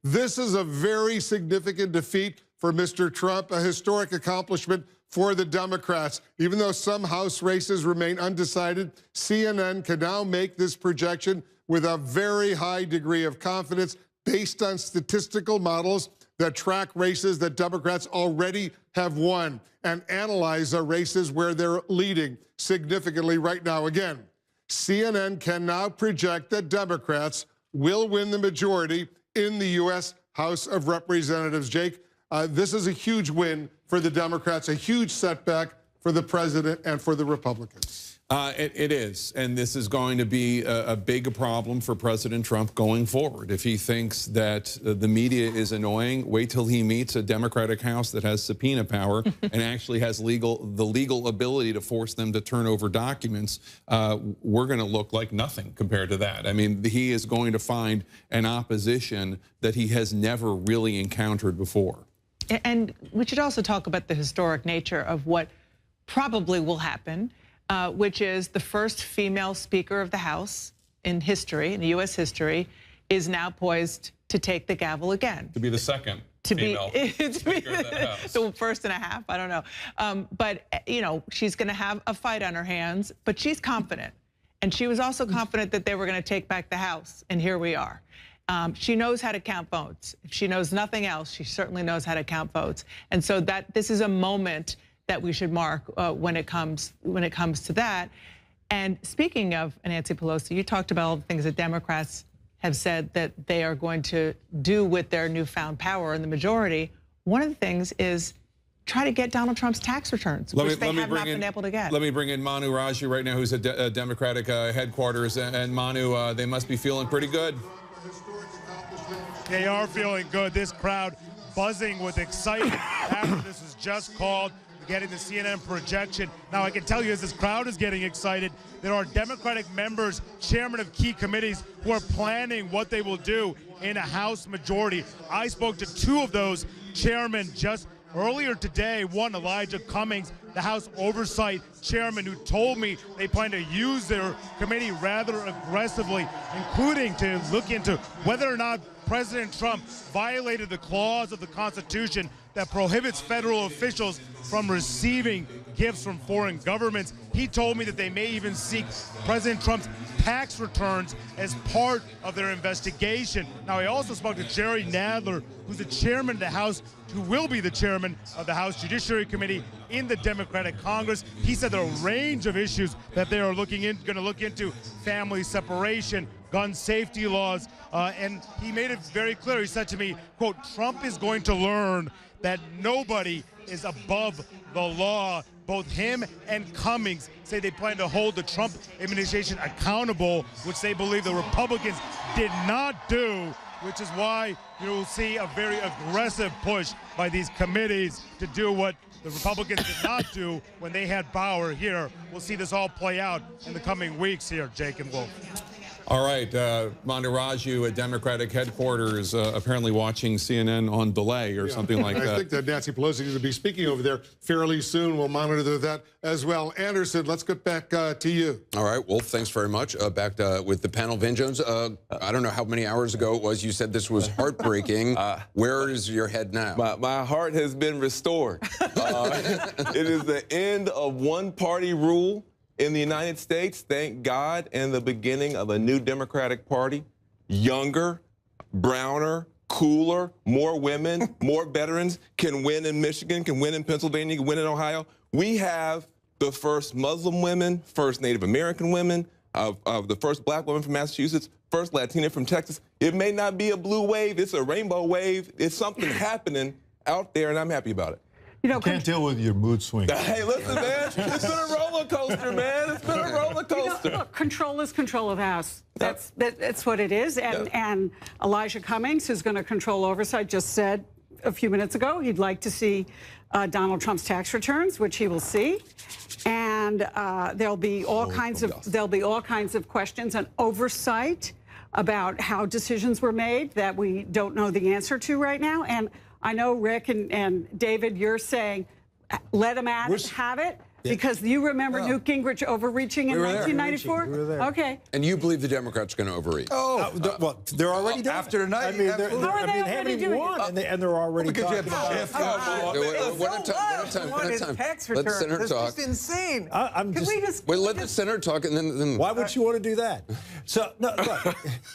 This is a very significant defeat for Mr. Trump, a historic accomplishment for the Democrats. Even though some House races remain undecided, CNN can now make this projection with a very high degree of confidence based on statistical models that track races that Democrats already have won and analyze the races where they're leading significantly right now. Again, CNN can now project that Democrats will win the majority in the U.S. House of Representatives. Jake, this is a huge win for the Democrats, a huge setback for the president and for the Republicans. It is, and this is going to be a big problem for President Trump going forward. If he thinks that the media is annoying, wait till he meets a Democratic House that has subpoena power and actually has the legal ability to force them to turn over documents. We're going to look like nothing compared to that. I mean, he is going to find an opposition that he has never really encountered before. And we should also talk about the historic nature of what probably will happen. Which is the first female Speaker of the House in history, in U.S. history, is now poised to take the gavel again. To be the second female Speaker of the House. The first and a half, I don't know. But, you know, she's going to have a fight on her hands, but she's confident. And she was also confident that they were going to take back the House, and here we are. She knows how to count votes. If she knows nothing else, she certainly knows how to count votes. And so this is a moment that we should mark when it comes to that. And speaking of Nancy Pelosi, you talked about all the things that Democrats have said that they are going to do with their newfound power in the majority. One of the things is try to get Donald Trump's tax returns, which they have not been able to get. Let me bring in Manu Raju right now, who's at Democratic headquarters. And Manu, they must be feeling pretty good. They are feeling good. This crowd buzzing with excitement after this was just called. Getting the CNN projection. Now, I can tell you as this crowd is getting excited, there are Democratic members, chairmen of key committees, who are planning what they will do in a House majority. I spoke to two of those chairmen just earlier today. One, Elijah Cummings, the House Oversight Chairman, who told me they plan to use their committee rather aggressively, including to look into whether or not President Trump violated the clause of the Constitution that prohibits federal officials from receiving gifts from foreign governments. He told me that they may even seek President Trump's tax returns as part of their investigation. Now, I also spoke to Jerry Nadler, who's the chairman of the House, who will be the chairman of the House Judiciary Committee in the Democratic Congress. He said there are a range of issues that they are going to look into: family separation, gun safety laws, and he made it very clear. He said to me, quote, "Trump is going to learn that nobody is above the law." Both him and Cummings say they plan to hold the Trump administration accountable, which they believe the Republicans did not do, which is why you'll see a very aggressive push by these committees to do what the Republicans did not do when they had power here. We'll see this all play out in the coming weeks here, Jake and Wolf. All right, Manu Raju at Democratic headquarters, apparently watching CNN on delay or something like that. I think that Nancy Pelosi is going to be speaking over there fairly soon. We'll monitor that as well. Anderson, let's get back to you. All right, Wolf, thanks very much. Back with the panel. Vin Jones, I don't know how many hours ago it was, you said this was heartbreaking. Where is your head now? My heart has been restored. It is the end of one-party rule in the United States, thank God, and the beginning of a new Democratic Party. Younger, browner, cooler, more women, more veterans can win in Michigan, can win in Pennsylvania, can win in Ohio. We have the first Muslim women, first Native American women, of the first black woman from Massachusetts, first Latina from Texas. It may not be a blue wave, it's a rainbow wave. It's something happening out there, and I'm happy about it. You know, can't deal with your mood swings. Hey, listen, man, it's been a roller coaster, man. It's been a roller coaster. You know, look, control is control of the House. That's what it is. And Elijah Cummings, who's going to control oversight, just said a few minutes ago he'd like to see Donald Trump's tax returns, which he will see. And there'll be all kinds of questions on oversight about how decisions were made that we don't know the answer to right now. And I know, Rick and David, you're saying, let them have it. Because you remember Newt Gingrich overreaching in 1994? We were there. Okay. And you believe the Democrats are going to overreach? Well, they're already doing after it. tonight. I mean, How are they already doing it? and they're already Because you talking have about Schiff. One at a time. Tax Let the return. senator That's talk. just insane. I'm Can just, we just Wait, let the senator talk, and then why would you want to do that? So, no,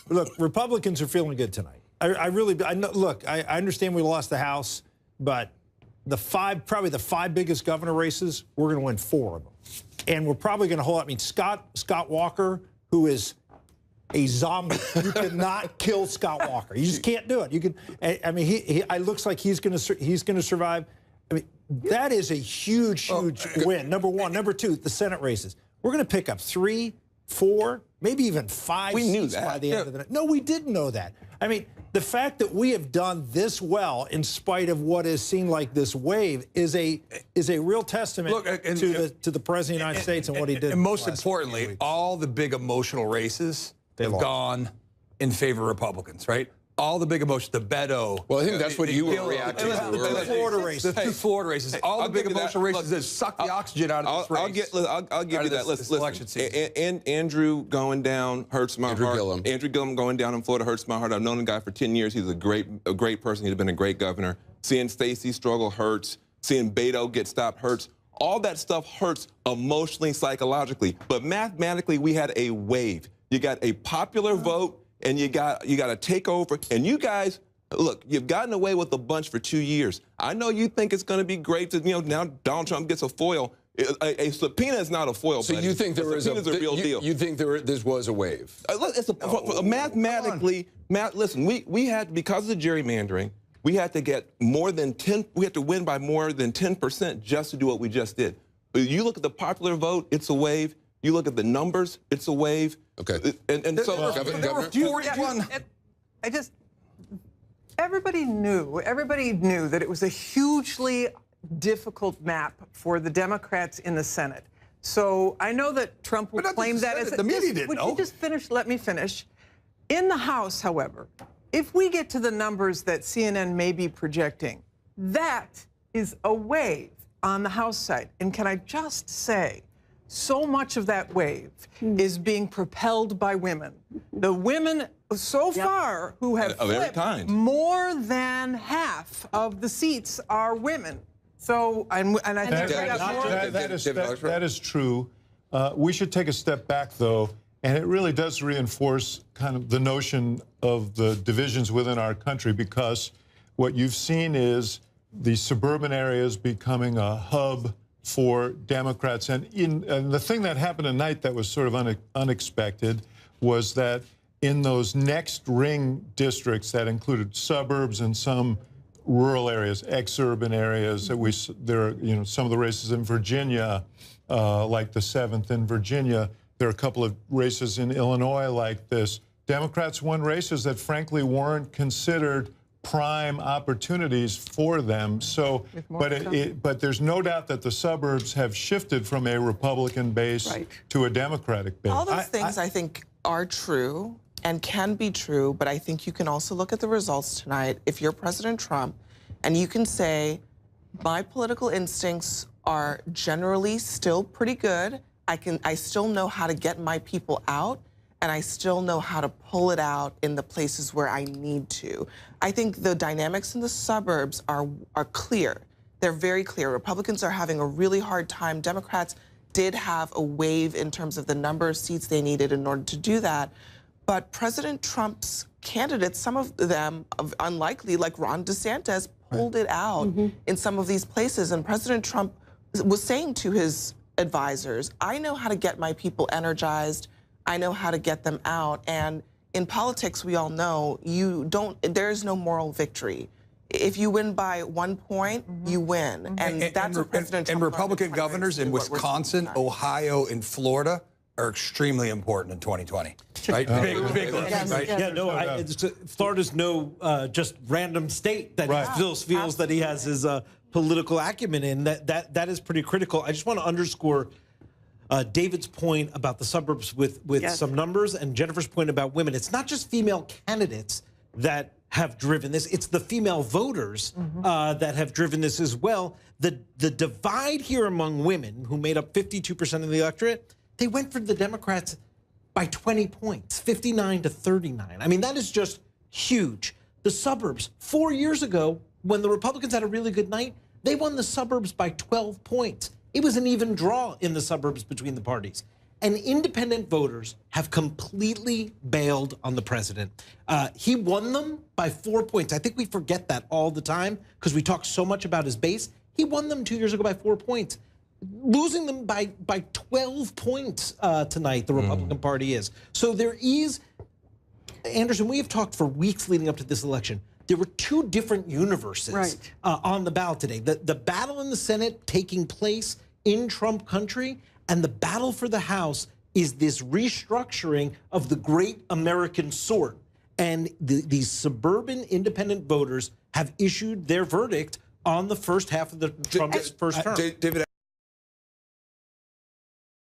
look, Republicans are feeling good tonight. I really, look, I understand we lost the House, but probably the five biggest governor races, we're going to win 4 of them. And we're probably going to hold up. I mean, Scott Walker, who is a zombie. You cannot kill Scott Walker. You just can't do it. You can. I mean, it looks like he's going to survive. I mean, that is a huge win. Number one. Number two, the Senate races. We're going to pick up 3, 4, maybe even 5 seats by the end of the night. No, we didn't know that. I mean, the fact that we have done this well in spite of what is seen like this wave is a real testament to the President of the United States and what he did. And most importantly, all the big emotional races have gone in favor of Republicans, right? All the big emotions, the Beto. Well, I think that's what you were reacting to. The Florida races. The 2 Florida races. All the big emotional races that suck the oxygen out of this race. I'll give you that. Listen, and Andrew going down hurts my heart. Andrew Gillum going down in Florida hurts my heart. I've known the guy for 10 years. He's a great person. He's been a great governor. Seeing Stacey struggle hurts. Seeing Beto get stopped hurts. All that stuff hurts emotionally, psychologically. But mathematically, we had a wave. You got a popular vote. And you got to take over. And you guys, look, you've gotten away with a bunch for 2 years. I know you think it's going to be great to, now Donald Trump gets a foil. A subpoena is not a foil. So you think there was a real deal? You think this was a wave? Mathematically, listen, we had, because of the gerrymandering, we had to get more than 10. We had to win by more than 10% just to do what we just did. But you look at the popular vote, it's a wave. You look at the numbers, it's a wave. Okay. And so there were 41. Everybody knew that it was a hugely difficult map for the Democrats in the Senate. So I know that Trump will claim that as the media didn't know. Would you just finish? Let me finish. In the House, however, if we get to the numbers that CNN may be projecting, that is a wave on the House side. And can I just say, so much of that wave is being propelled by women. The women so far who have flipped, more than half of the seats are women. So, and I think that is true. We should take a step back, though, and it really does reinforce kind of the notion of the divisions within our country, because what you've seen is the suburban areas becoming a hub for Democrats. And the thing that happened tonight that was sort of unexpected was that in those next ring districts that included suburbs and some rural areas, ex-urban areas, there are some of the races in Virginia, like the 7th in Virginia. There are a couple of races in Illinois like this. Democrats won races that frankly weren't considered prime opportunities for them. So, but there's no doubt that the suburbs have shifted from a Republican base to a Democratic base. All those things I think are true and can be true, but I think you can also look at the results tonight. If you're President Trump, and you can say, my political instincts are generally still pretty good. I still know how to get my people out, and I still know how to pull it out in the places where I need to. I think the dynamics in the suburbs are clear. They're very clear. Republicans are having a really hard time. Democrats did have a wave in terms of the number of seats they needed in order to do that. But President Trump's candidates, some of them unlikely, like Ron DeSantis, pulled it out in some of these places. And President Trump was saying to his advisors, I know how to get my people energized. I know how to get them out. And in politics, we all know there is no moral victory. If you win by 1 point, you win. And that's what President Trump. And Republican governors in Wisconsin, Ohio, and Florida are extremely important in 2020. Right? Big list, right? Yeah, no, Florida's no just random state that he still feels that he has his political acumen in. That is pretty critical. I just want to underscore David's point about the suburbs with some numbers, and Jennifer's point about women. It's not just female candidates that have driven this. It's the female voters that have driven this as well. The divide here among women, who made up 52% of the electorate, they went for the Democrats by 20 points, 59 to 39. I mean, that is just huge. The suburbs, 4 years ago, when the Republicans had a really good night, they won the suburbs by 12 points. It was an even draw in the suburbs between the parties. And independent voters have completely bailed on the president. He won them by 4 points. I think we forget that all the time because we talk so much about his base. He won them 2 years ago by 4 points. Losing them by 12 points tonight, the Republican Party is. So there is, Anderson, we have talked for weeks leading up to this election. There were two different universes on the ballot today. The battle in the Senate taking place in Trump country, and the battle for the House is this restructuring of the great American sort. And these suburban independent voters have issued their verdict on the first half of the Trump's first term. David,